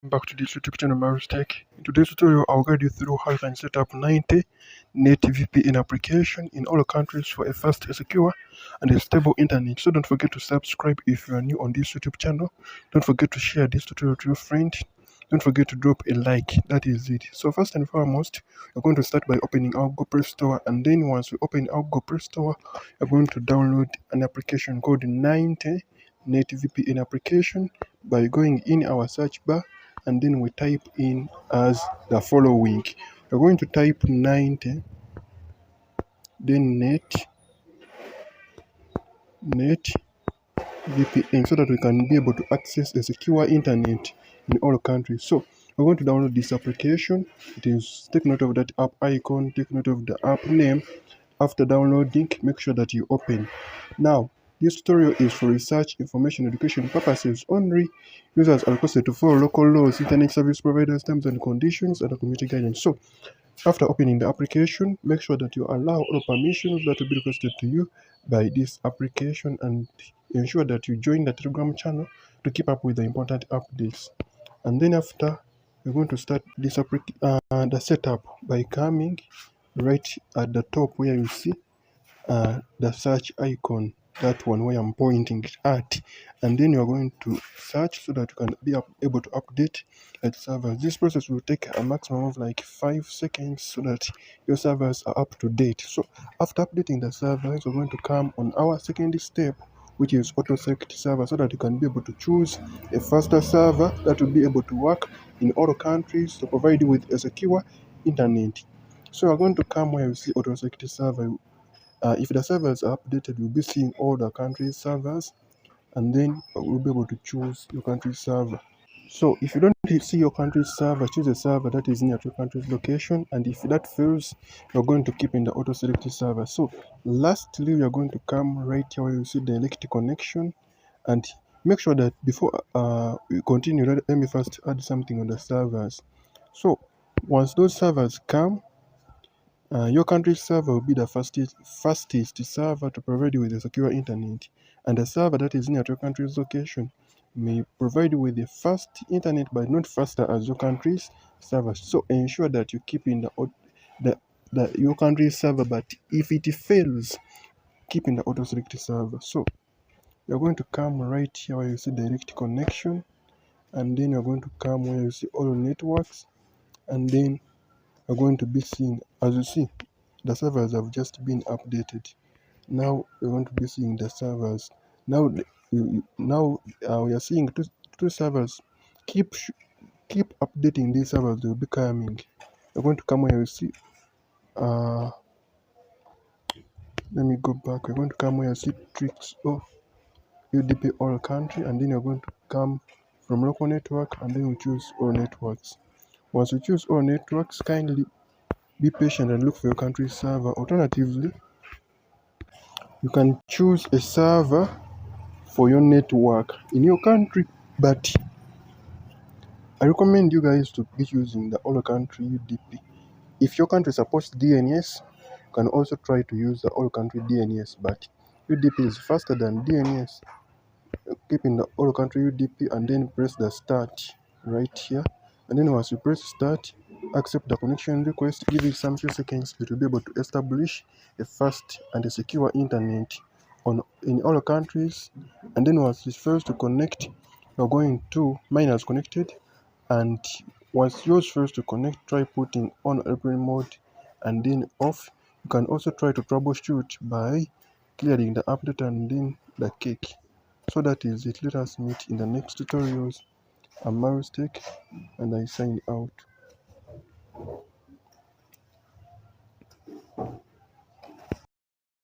Back to this YouTube channel, Marius Tech. In today's tutorial, I'll guide you through how you can set up 90Net VPN application in all countries for a fast, secure, and a stable internet. So don't forget to subscribe if you are new on this YouTube channel. Don't forget to share this tutorial to your friend. Don't forget to drop a like. That is it. So first and foremost, we're going to start by opening our Google Play Store, and then once we open our Google Play Store, we're going to download an application called 90Net VPN application by going in our search bar, and then we type in as the following. We're going to type 90, then net VPN, so that we can be able to access a secure internet in all countries. So we're going to download this application. Take note of that app icon, take note of the app name. After downloading, make sure that you open. Now, this tutorial is for research, information, education purposes only. Users are requested to follow local laws, internet service providers, terms and conditions, and community guidance. So, after opening the application, make sure that you allow all permissions that will be requested to you by this application, and ensure that you join the Telegram channel to keep up with the important updates. And then after, we're going to start this the setup by coming right at the top where you see the search icon, that one where I'm pointing at, and then you're going to search so that you can be able to update the servers. This process will take a maximum of like 5 seconds so that your servers are up to date. So after updating the servers, we're going to come on our second step, which is auto select server, so that you can be able to choose a faster server that will be able to work in all countries to provide you with a secure internet. So we're going to come where you see auto select server. If the servers are updated, you'll be seeing all the country's servers, and then we'll be able to choose your country's server. So if you don't see your country's server, choose a server that is near your country's location, and if that fails, you're going to keep in the auto select server. So lastly, you're going to come right here where you see direct connection, and make sure that before we continue, let me first add something on the servers. So once those servers come, your country's server will be the fastest server to provide you with a secure internet, and the server that is near your country's location may provide you with a fast internet but not faster as your country's server. So ensure that you keep in your country's server, but if it fails, keep in the auto select server. So you're going to come right here where you see direct connection, and then you're going to come where you see all networks, and then you're going to be seeing, as you see, the servers have just been updated. Now we're going to be seeing the servers. Now we are seeing two servers. Keep updating these servers. They'll be coming. We're going to come where you see. Let me go back. We're going to come where you see tricks of UDP all country, and then you're going to come from local network, and then we choose all networks. Once you choose all networks, kindly be patient and look for your country's server. Alternatively, you can choose a server for your network in your country, but I recommend you guys to be using the all country UDP. If your country supports DNS, you can also try to use the all country DNS, but UDP is faster than DNS. Keep in the all country UDP, and then press the start right here, and then once you press start, accept the connection request. Give it some few seconds. It will be able to establish a fast and a secure internet in all countries. And then once it fails to connect, you're going to mine has connected, and once yours fails to connect, try putting on airplane mode and then off. You can also try to troubleshoot by clearing the update and then the cake. So that is it. Let us meet in the next tutorials. I'm Marius Tech, and I sign out.